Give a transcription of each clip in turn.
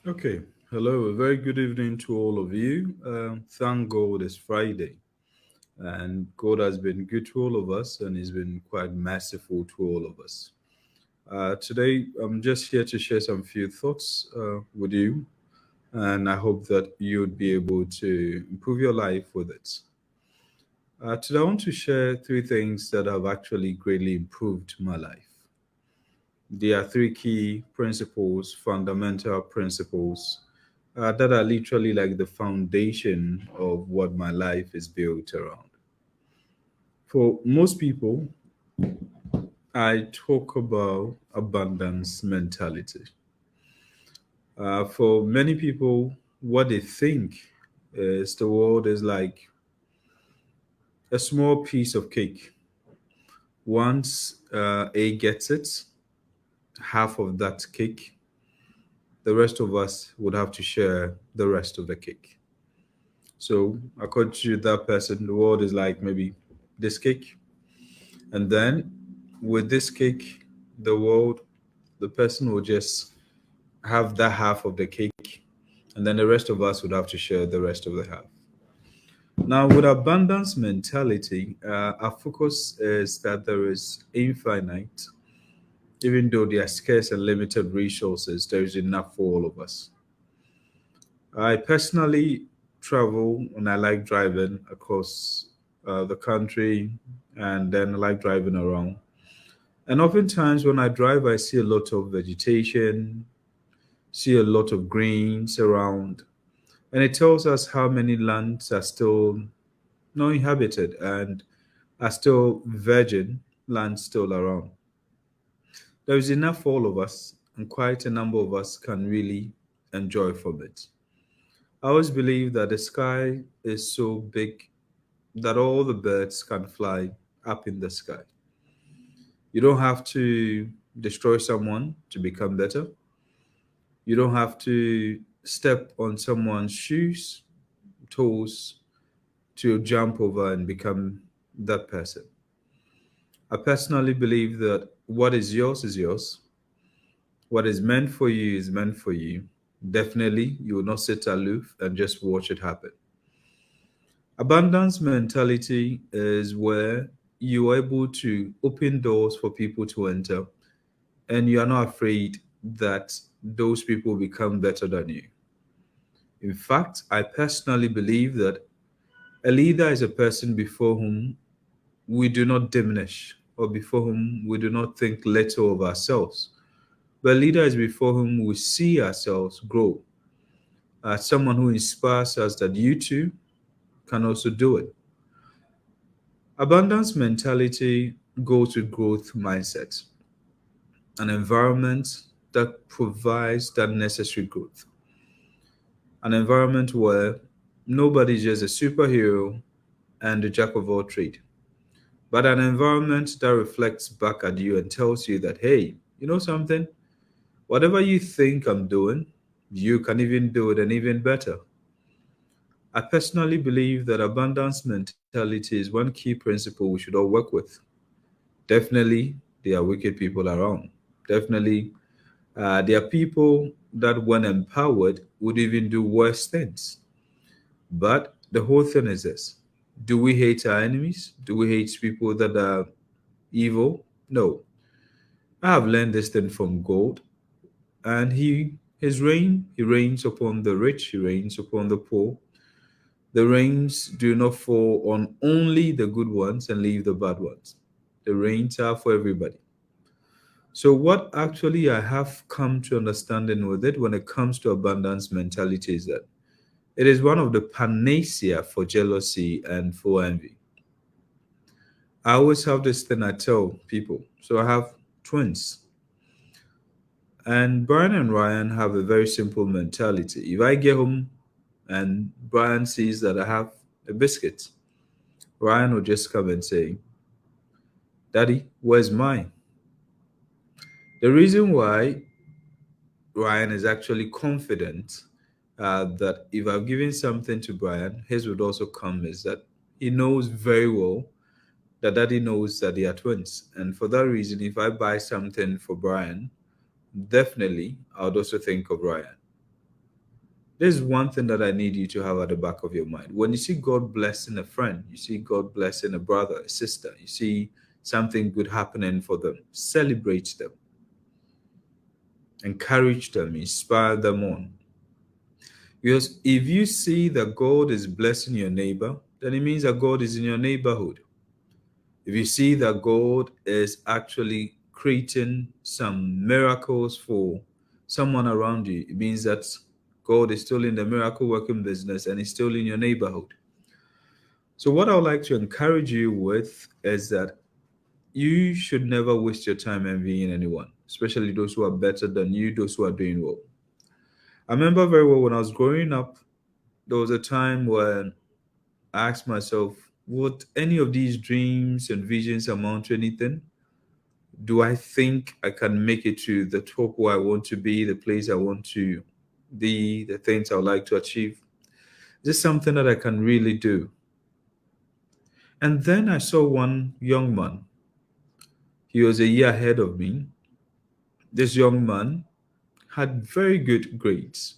Okay. Hello. A very good evening to all of you. Thank God it's Friday, and God has been good to all of us, and He's been quite merciful to all of us. Today, I'm just here to share some few thoughts with you, and I hope that you'd be able to improve your life with it. Today, I want to share three things that have actually greatly improved my life. There are three key principles, fundamental principles that are literally like the foundation of what my life is built around. For most people, I talk about abundance mentality. For many people, what they think is the world is like a small piece of cake. Once A gets it, half of that cake, the rest of us would have to share the rest of the cake. So, according to that person, the world is like maybe this cake. And then with this cake, the world, the person will just have that half of the cake, and then the rest of us would have to share the rest of the half. Now, with abundance mentality, our focus is that there is infinite, even though there are scarce and limited resources, there is enough for all of us. I personally travel and I like driving across the country, and then I like driving around. And oftentimes when I drive, I see a lot of vegetation, see a lot of greens around, and it tells us how many lands are still not inhabited and are still virgin lands still around. There is enough for all of us, and quite a number of us can really enjoy from it. I always believe that the sky is so big that all the birds can fly up in the sky. You don't have to destroy someone to become better. You don't have to step on someone's shoes, toes to jump over and become that person. I personally believe that what is yours is yours. What is meant for you is meant for you. Definitely, you will not sit aloof and just watch it happen. Abundance mentality is where you are able to open doors for people to enter, and you are not afraid that those people become better than you. In fact, I personally believe that a leader is a person before whom we do not diminish or before whom we do not think little of ourselves. But a leader is before whom we see ourselves grow, as someone who inspires us that you too can also do it. Abundance mentality goes with growth mindset, an environment that provides that necessary growth, an environment where nobody's just a superhero and a jack of all trade, but an environment that reflects back at you and tells you that, hey, you know something? Whatever you think I'm doing, you can even do it and even better. I personally believe that abundance mentality is one key principle we should all work with. Definitely, there are wicked people around. Definitely, there are people that, when empowered, would even do worse things. But the whole thing is this: do we hate our enemies? Do we hate people that are evil? No. I have learned this thing from God, and he reigns upon the rich, he reigns upon the poor. The rains do not fall on only the good ones and leave the bad ones. The rains are for everybody. So, what actually I have come to understanding with it when it comes to abundance mentality is that it is one of the panacea for jealousy and for envy. I always have this thing I tell people. So, I have twins, and Brian and Ryan have a very simple mentality. If I get home and Brian sees that I have a biscuit, Ryan will just come and say, Daddy, where's mine? The reason why Ryan is actually confident that if I've given something to Brian, his would also come is that he knows very well that Daddy knows that they are twins. And for that reason, if I buy something for Brian, definitely I would also think of Ryan. There's one thing that I need you to have at the back of your mind. When you see God blessing a friend, you see God blessing a brother, a sister, you see something good happening for them, celebrate them, encourage them, inspire them on. Because if you see that God is blessing your neighbor, then it means that God is in your neighborhood. If you see that God is actually creating some miracles for someone around you, it means that God is still in the miracle working business and is still in your neighborhood. So, what I would like to encourage you with is that you should never waste your time envying anyone, especially those who are better than you, those who are doing well. I remember very well when I was growing up, there was a time when I asked myself, would any of these dreams and visions amount to anything? Do I think I can make it to the top where I want to be, the place I want to be, the things I would like to achieve? Is this something that I can really do? And then I saw one young man. He was a year ahead of me. This young man had very good grades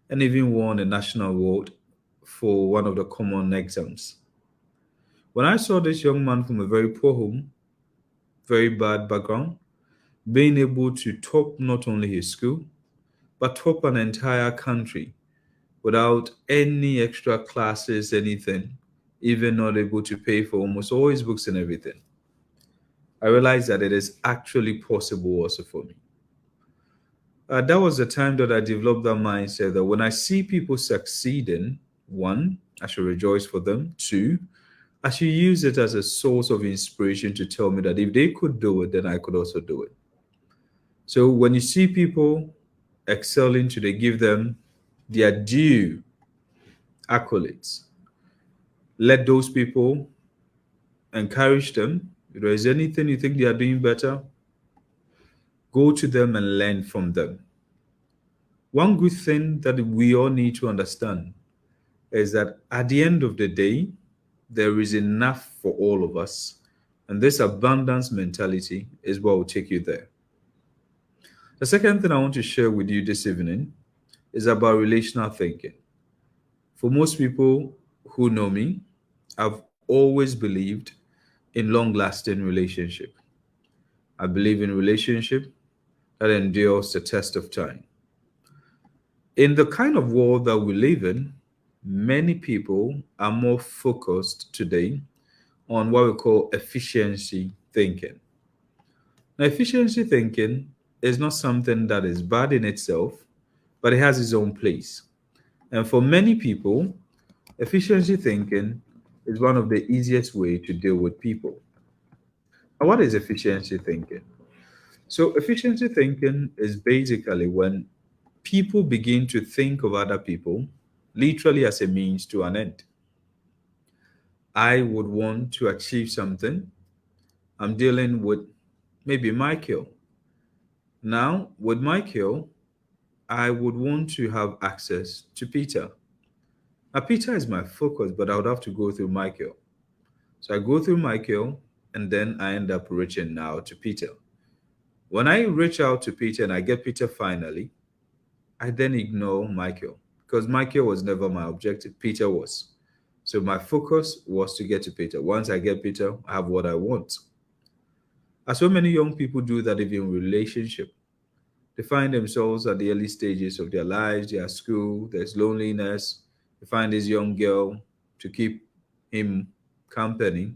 and even won a national award for one of the common exams. When I saw this young man from a very poor home, very bad background, being able to top not only his school, but top an entire country without any extra classes, anything, even not able to pay for almost all his books and everything, I realized that it is actually possible also for me. That was the time that I developed that mindset that when I see people succeeding, one, I should rejoice for them. Two, I should use it as a source of inspiration to tell me that if they could do it, then I could also do it. So when you see people excelling today, give them their due accolades. Let those people encourage them. If there is anything you think they are doing better, go to them and learn from them. One good thing that we all need to understand is that at the end of the day, there is enough for all of us. And this abundance mentality is what will take you there. The second thing I want to share with you this evening is about relational thinking. For most people who know me, I've always believed in long-lasting relationship. I believe in relationship that endures the test of time. In the kind of world that we live in, many people are more focused today on what we call efficiency thinking. Now, efficiency thinking is not something that is bad in itself, but it has its own place. And for many people, efficiency thinking is one of the easiest way to deal with people. Now, what is efficiency thinking? So, efficiency thinking is basically when people begin to think of other people literally as a means to an end. I would want to achieve something. I'm dealing with maybe Michael. Now, with Michael, I would want to have access to Peter. Now, Peter is my focus, but I would have to go through Michael. So I go through Michael, and then I end up reaching out to Peter. When I reach out to Peter and I get Peter finally, I then ignore Michael because Michael was never my objective. Peter was. So my focus was to get to Peter. Once I get Peter, I have what I want. As so many young people do that even in relationship, they find themselves at the early stages of their lives, their school, there's loneliness. They find this young girl to keep him company.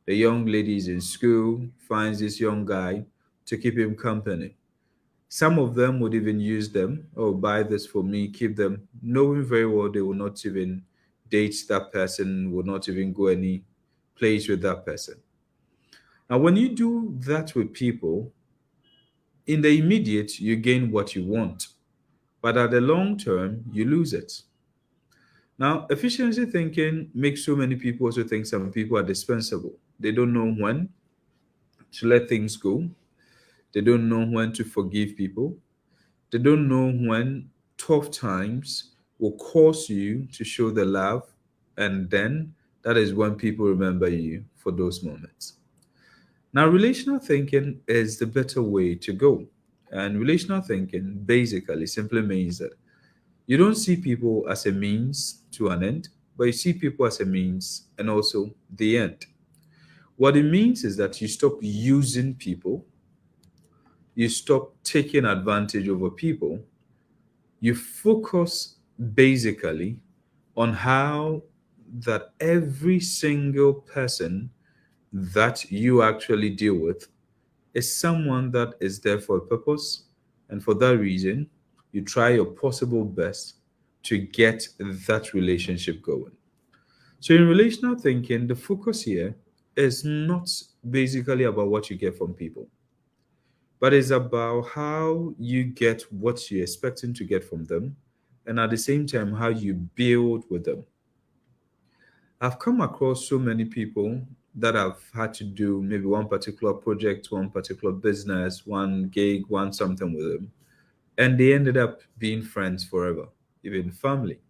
The young lady is in school, finds this young guy to keep him company. Some of them would even use them, oh, buy this for me, keep them, knowing very well they will not even date that person, will not even go any place with that person. Now, when you do that with people, in the immediate, you gain what you want, but at the long term, you lose it. Now, efficiency thinking makes so many people also think some people are dispensable. They don't know when to let things go, they don't know when to forgive people. They don't know when tough times will cause you to show the love, and then that is when people remember you for those moments. Now, relational thinking is the better way to go. And relational thinking basically simply means that You don't see people as a means to an end, but you see people as a means and also the end. What it means is that you stop using people, you stop taking advantage over people, you focus basically on how that every single person that you actually deal with is someone that is there for a purpose. And for that reason, you try your possible best to get that relationship going. So, in relational thinking, the focus here is not basically about what you get from people, but it's about how you get what you're expecting to get from them, and at the same time, how you build with them. I've come across so many people that I've had to do maybe one particular project, one particular business, one gig, one something with them, and they ended up being friends forever, even family.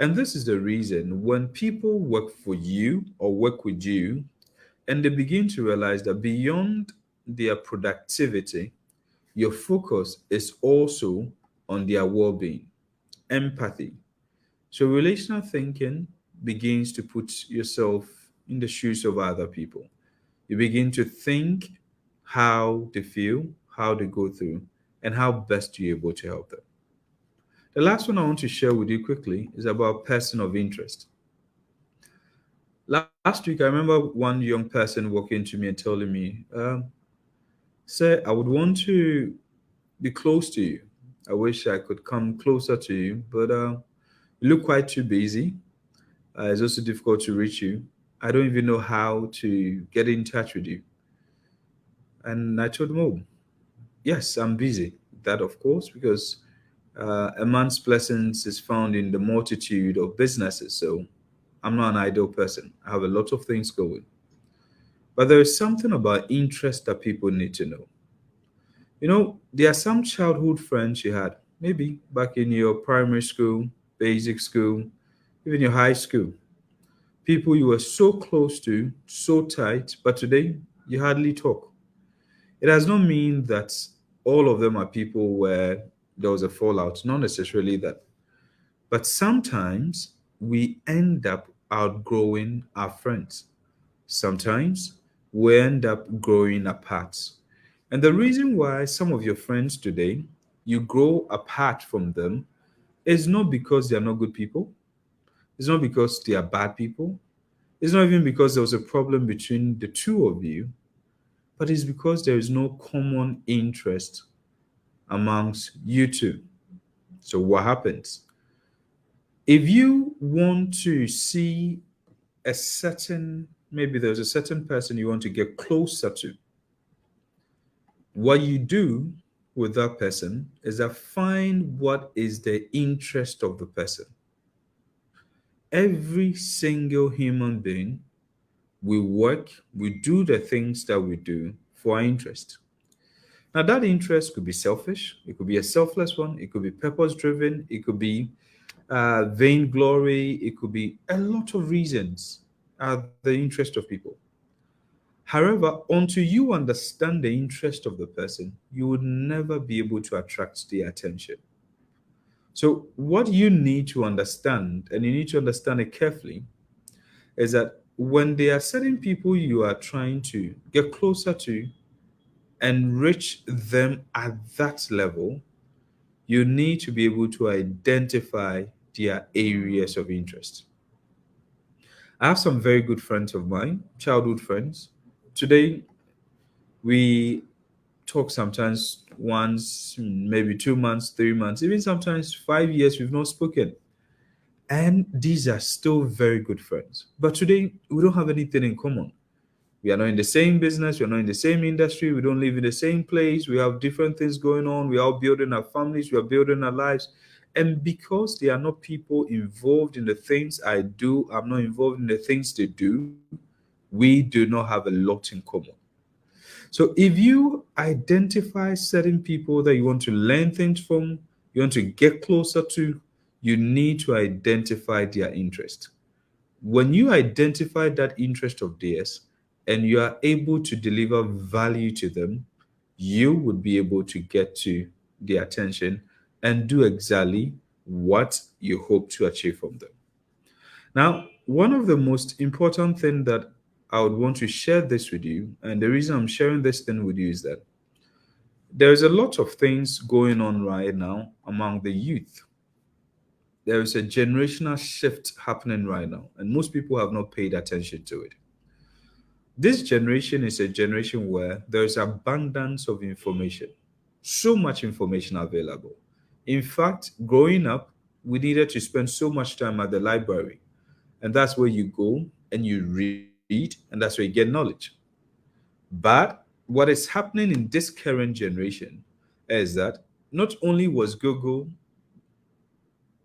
And this is the reason when people work for you or work with you, and they begin to realize that beyond their productivity, your focus is also on their well being, empathy. So, relational thinking begins to put yourself in the shoes of other people. You begin to think how they feel, how they go through, and how best you're able to help them. The last one I want to share with you quickly is about person of interest. Last week, I remember one young person walking to me and telling me, Sir, I would want to be close to you. I wish I could come closer to you, but you look quite too busy. It's also difficult to reach you. I don't even know how to get in touch with you. And I told him, oh, yes, I'm busy. That, of course, because a man's blessings is found in the multitude of businesses. So I'm not an idle person. I have a lot of things going. But there is something about interest that people need to know. You know, there are some childhood friends you had, maybe back in your primary school, basic school, even your high school. People you were so close to, so tight, but today you hardly talk. It does not mean that all of them are people where there was a fallout, not necessarily that. But sometimes we end up outgrowing our friends. Sometimes we end up growing apart. And the reason why some of your friends today, you grow apart from them is not because they are not good people. It's not because they are bad people. It's not even because there was a problem between the two of you, but it's because there is no common interest amongst you two. So, what happens? If you want to see a certain, maybe there's a certain person you want to get closer to, what you do with that person is that find what is the interest of the person. Every single human being, we work, we do the things that we do for our interest. Now, that interest could be selfish, it could be a selfless one, it could be purpose driven, it could be vainglory, it could be a lot of reasons are the interest of people. However, until you understand the interest of the person, you would never be able to attract their attention. So, what you need to understand, and you need to understand it carefully, is that when there are certain people you are trying to get closer to and reach them at that level, you need to be able to identify their areas of interest. I have some very good friends of mine, childhood friends. Today, we talk sometimes once, maybe 2 months, 3 months, even sometimes 5 years we've not spoken. And these are still very good friends. But today, we don't have anything in common. We are not in the same business, we are not in the same industry, we don't live in the same place, we have different things going on, we are building our families, we are building our lives. And because they are not people involved in the things I do, I'm not involved in the things they do, we do not have a lot in common. So if you identify certain people that you want to learn things from, you want to get closer to, you need to identify their interest. When you identify that interest of theirs and you are able to deliver value to them, you would be able to get to their attention and do exactly what you hope to achieve from them. Now, one of the most important thing that I would want to share this with you, and the reason I'm sharing this thing with you is that there's a lot of things going on right now among the youth. There is a generational shift happening right now, and most people have not paid attention to it. This generation is a generation where there's abundance of information, so much information available. In fact, growing up, we needed to spend so much time at the library, and that's where you go and you read, and that's where you get knowledge. But what is happening in this current generation is that not only was Google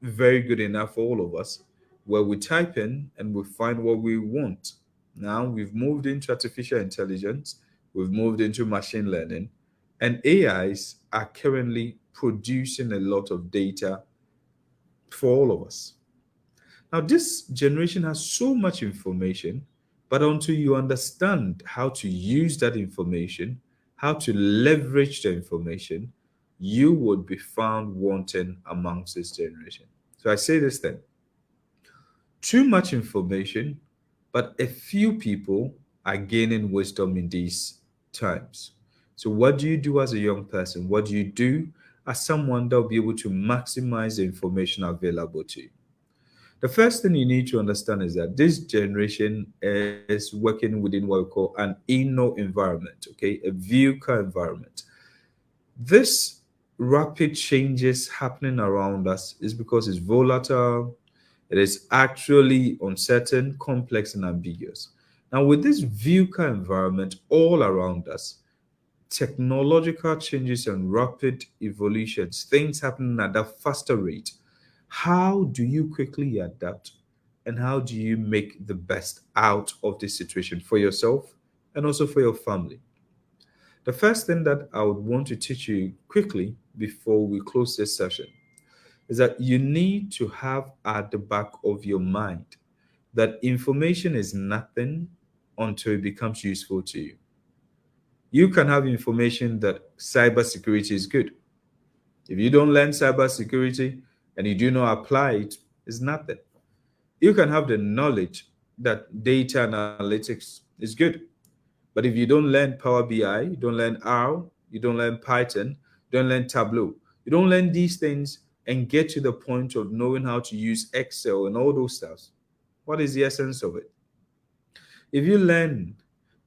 very good enough for all of us, where we type in and we find what we want. Now we've moved into artificial intelligence, we've moved into machine learning, and AIs are currently producing a lot of data for all of us. Now, this generation has so much information, but until you understand how to use that information, how to leverage the information, you would be found wanting amongst this generation. So I say this then: too much information, but a few people are gaining wisdom in these times. So, what do you do as a young person? What do you do as someone that will be able to maximize the information available to you? The first thing you need to understand is that this generation is working within what we call an inner environment, okay, a VUCA environment. This rapid changes happening around us is because it's volatile, it is actually uncertain, complex, and ambiguous. Now, with this VUCA environment all around us, technological changes and rapid evolutions, things happening at a faster rate, how do you quickly adapt and how do you make the best out of this situation for yourself and also for your family? The first thing that I would want to teach you quickly before we close this session is that you need to have at the back of your mind that information is nothing until it becomes useful to you. You can have information that cybersecurity is good. If you don't learn cybersecurity and you do not apply it, it's nothing. You can have the knowledge that data analytics is good. But if you don't learn Power BI, you don't learn R, you don't learn Python, you don't learn Tableau, you don't learn these things and get to the point of knowing how to use Excel and all those stuff, what is the essence of it? If you learn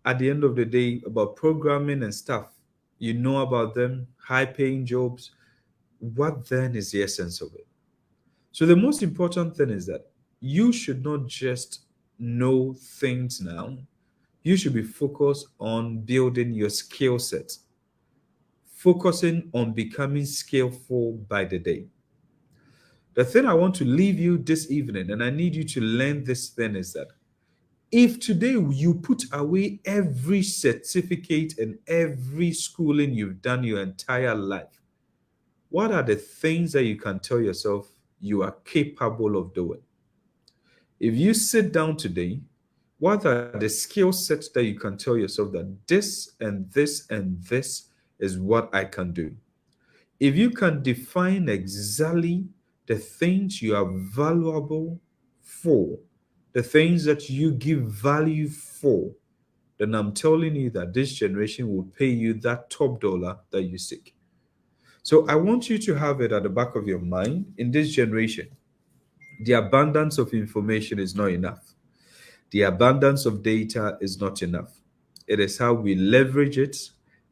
at the end of the day about programming and stuff, you know about them, high paying jobs, what then is the essence of it? So the most important thing is that you should not just know things now. You should be focused on building your skill set, focusing on becoming skillful by the day. The thing I want to leave you this evening, and I need you to learn this thing, is that if today you put away every certificate and every schooling you've done your entire life, what are the things that you can tell yourself you are capable of doing? If you sit down today, what are the skill sets that you can tell yourself that this and this and this is what I can do? If you can define exactly the things you are valuable for, the things that you give value for, then I'm telling you that this generation will pay you that top dollar that you seek. So I want you to have it at the back of your mind. In this generation, the abundance of information is not enough. The abundance of data is not enough. It is how we leverage it,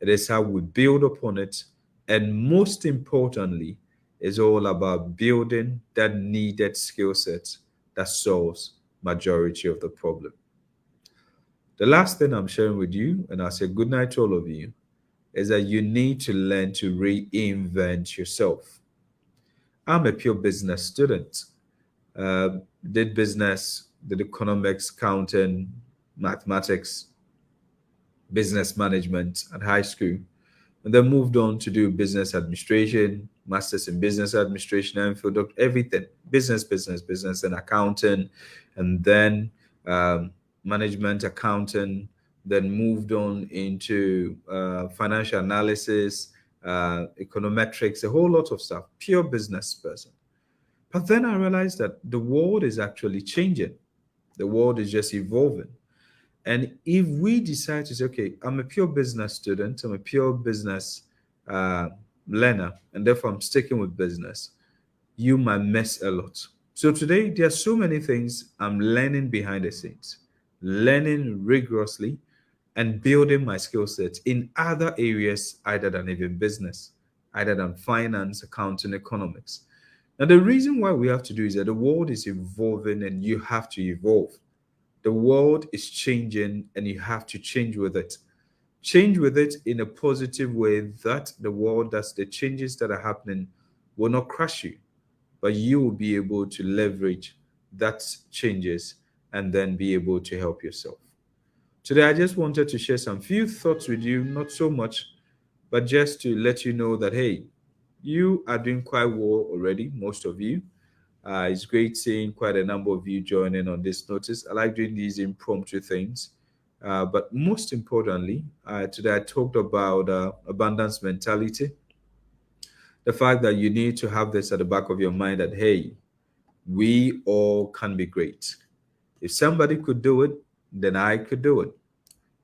it is how we build upon it, and most importantly, is all about building that needed skill set that solves majority of the problem. The last thing I'm sharing with you, and I'll say good night to all of you, is that you need to learn to reinvent yourself. I'm a pure business student. Uh, did business, did economics, accounting, mathematics, business management at high school, and then moved on to do business administration, masters in business administration, and field everything business, and accounting, and then management accounting. Then moved on into financial analysis, econometrics, a whole lot of stuff. Pure business person. But then I realized that the world is actually changing. The world is just evolving. And if we decide to say, okay, I'm a pure business student, I'm a pure business uh, learner, and therefore I'm sticking with business, you might miss a lot. So today, there are so many things I'm learning behind the scenes, learning rigorously, and building my skill sets in other areas other than even business, other than finance, accounting, economics. Now, the reason why we have to do is that the world is evolving and you have to evolve. The world is changing and you have to change with it. Change with it in a positive way that the world, that's the changes that are happening, will not crush you, but you will be able to leverage that changes and then be able to help yourself. Today, I just wanted to share some few thoughts with you, not so much, but just to let you know that, hey, you are doing quite well already, most of you. It's great seeing quite a number of you joining on this notice. I like doing these impromptu things. But most importantly, today I talked about abundance mentality, the fact that you need to have this at the back of your mind that, hey, we all can be great. If somebody could do it, then I could do it.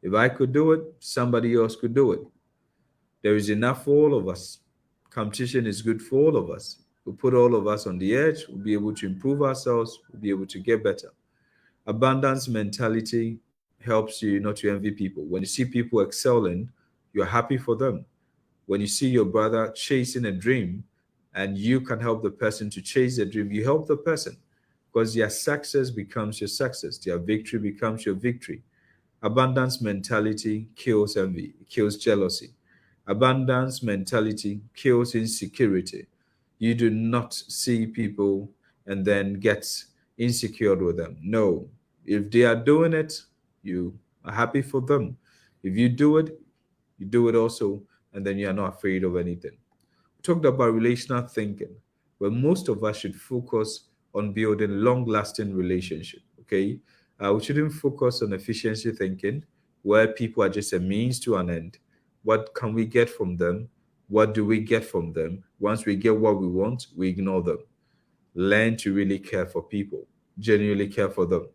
If I could do it, somebody else could do it. There is enough for all of us. Competition is good for all of us. We'll put all of us on the edge. We'll be able to improve ourselves. We'll be able to get better. Abundance mentality helps you not to envy people. When you see people excelling, you're happy for them. When you see your brother chasing a dream and you can help the person to chase the dream, you help the person because their success becomes your success, their victory becomes your victory. Abundance mentality kills envy, kills jealousy. Abundance mentality kills insecurity. You do not see people and then get insecure with them. No. If they are doing it, you are happy for them. If you do it, you do it also, and then you are not afraid of anything. We talked about relational thinking, where most of us should focus on building long-lasting relationship. Okay, we shouldn't focus on efficiency thinking, where people are just a means to an end. What can we get from them? What do we get from them? Once we get what we want, we ignore them. Learn to really care for people, genuinely care for them.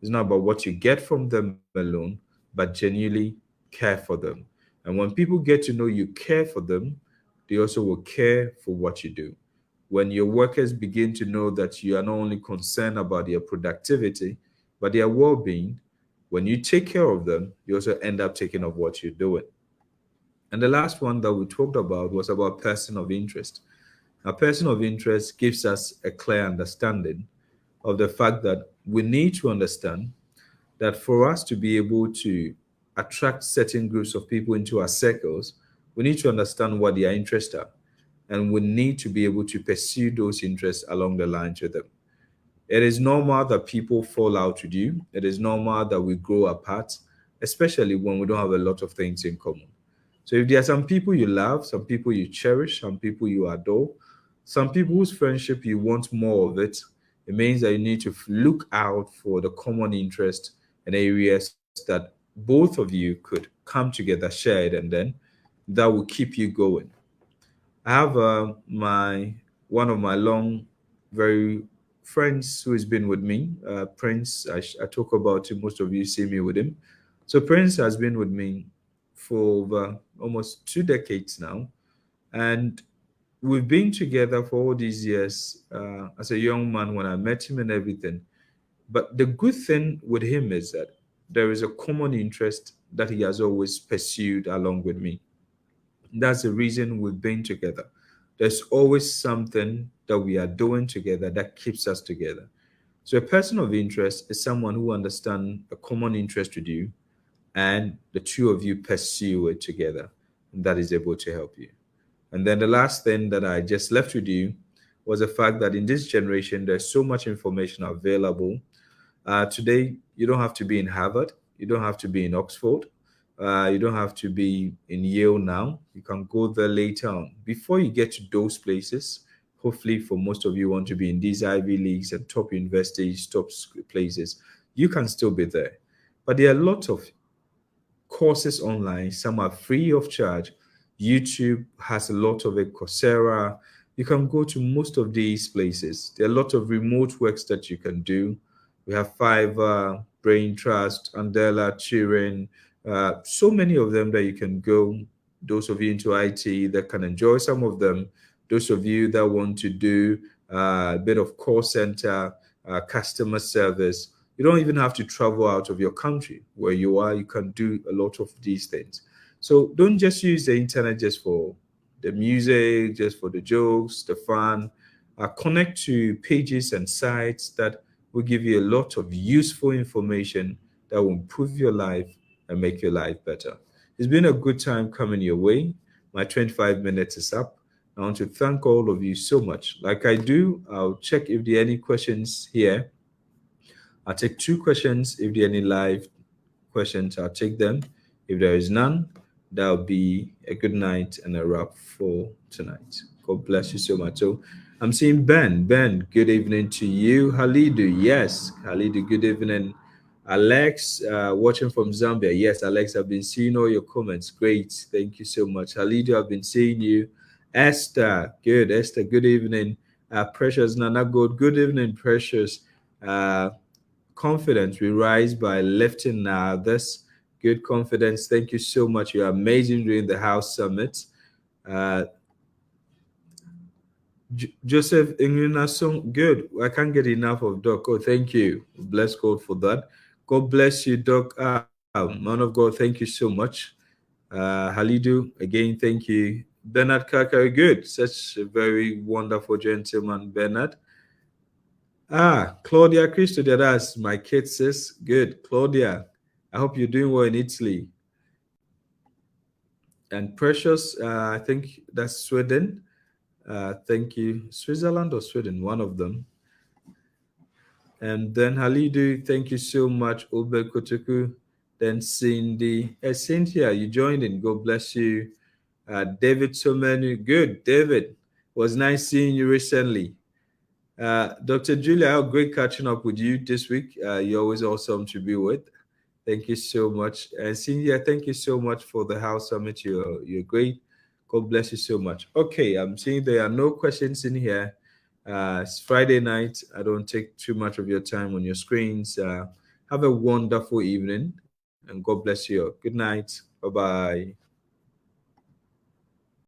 It's not about what you get from them alone, but genuinely care for them. And when people get to know you care for them, they also will care for what you do. When your workers begin to know that you are not only concerned about their productivity, but their well being, when you take care of them, you also end up taking of what you're doing. And the last one that we talked about was about person of interest. A person of interest gives us a clear understanding of the fact that we need to understand that for us to be able to attract certain groups of people into our circles, we need to understand what their interests are. And we need to be able to pursue those interests along the lines with them. It is normal that people fall out with you. It is normal that we grow apart, especially when we don't have a lot of things in common. So if there are some people you love, some people you cherish, some people you adore, some people whose friendship you want more of it, it means that you need to look out for the common interest and areas that both of you could come together, share it, and then that will keep you going. I have my one of my long, very friends who has been with me, Prince. I talk about him. Most of you see me with him. So Prince has been with me for over almost 2 decades now, and we've been together for all these years. As a young man, when I met him and everything. But the good thing with him is that there is a common interest that he has always pursued along with me. That's the reason we've been together. There's always something that we are doing together that keeps us together. So a person of interest is someone who understands a common interest with you and the two of you pursue it together. And that is able to help you. And then the last thing that I just left with you was the fact that in this generation, there's so much information available. Today, you don't have to be in Harvard. You don't have to be in Oxford. You don't have to be in Yale now. You can go there later on. Before you get to those places, hopefully for most of you want to be in these Ivy Leagues and top universities, places, you can still be there. But there are a lot of courses online. Some are free of charge. YouTube has a lot of it, Coursera. you can go to most of these places. There are a lot of remote works that you can do. We have Fiverr, Brain Trust, Andela, Turing, so many of them that you can go. Those of you into IT that can enjoy some of them. Those of you that want to do a bit of call center, customer service, you don't even have to travel out of your country. Where you are, you can do a lot of these things. So don't just use the internet just for the music, just for the jokes, the fun. Connect to pages and sites that will give you a lot of useful information that will improve your life and make your life better. It's been a good time coming your way. My 25 minutes is up. I want to thank all of you so much. Like I do, I'll check if there are any questions here. I'll take two questions. If there are any live questions, I'll take them. If there is none, that'll be a good night and a wrap for tonight. God bless you so much. So I'm seeing Ben. Ben, good evening to you. Halidu, yes. Halidu, good evening. Alex, watching from Zambia. Yes, Alex, I've been seeing all your comments. Great. Thank you so much. Halidu, I've been seeing you. Esther, good. Esther, good evening. Precious Nana Good, good evening, Precious. Uh, Confidence we rise by lifting others. Good confidence. Thank you so much. You're amazing during the house summit. Uh, Joseph Ingrinasong, good. I can't get enough of Doc. Oh, thank you. Bless God for that. God bless you, Doc. Man of God, thank you so much. Halidu, again, thank you. Bernard Kakari, good. Such a very wonderful gentleman, Bernard. Claudia Cristo, that's my kid, sis. Good. Claudia, I hope you're doing well in Italy. And Precious, I think that's Sweden. Thank you. Switzerland or Sweden, one of them. And then Halidu, thank you so much. Obe Kotoku. Then Cindy. Hey, Cynthia, you joined in. God bless you. David Somenu. Good. David, was nice seeing you recently. Dr. Julia, how great catching up with you this week. You're always awesome to be with. Thank you so much. And Cynthia, thank you so much for the house summit. You're great. God bless you so much. Okay, I'm seeing there are no questions in here. It's Friday night. I don't take too much of your time on your screens. Have a wonderful evening and God bless you. Good night. Bye bye.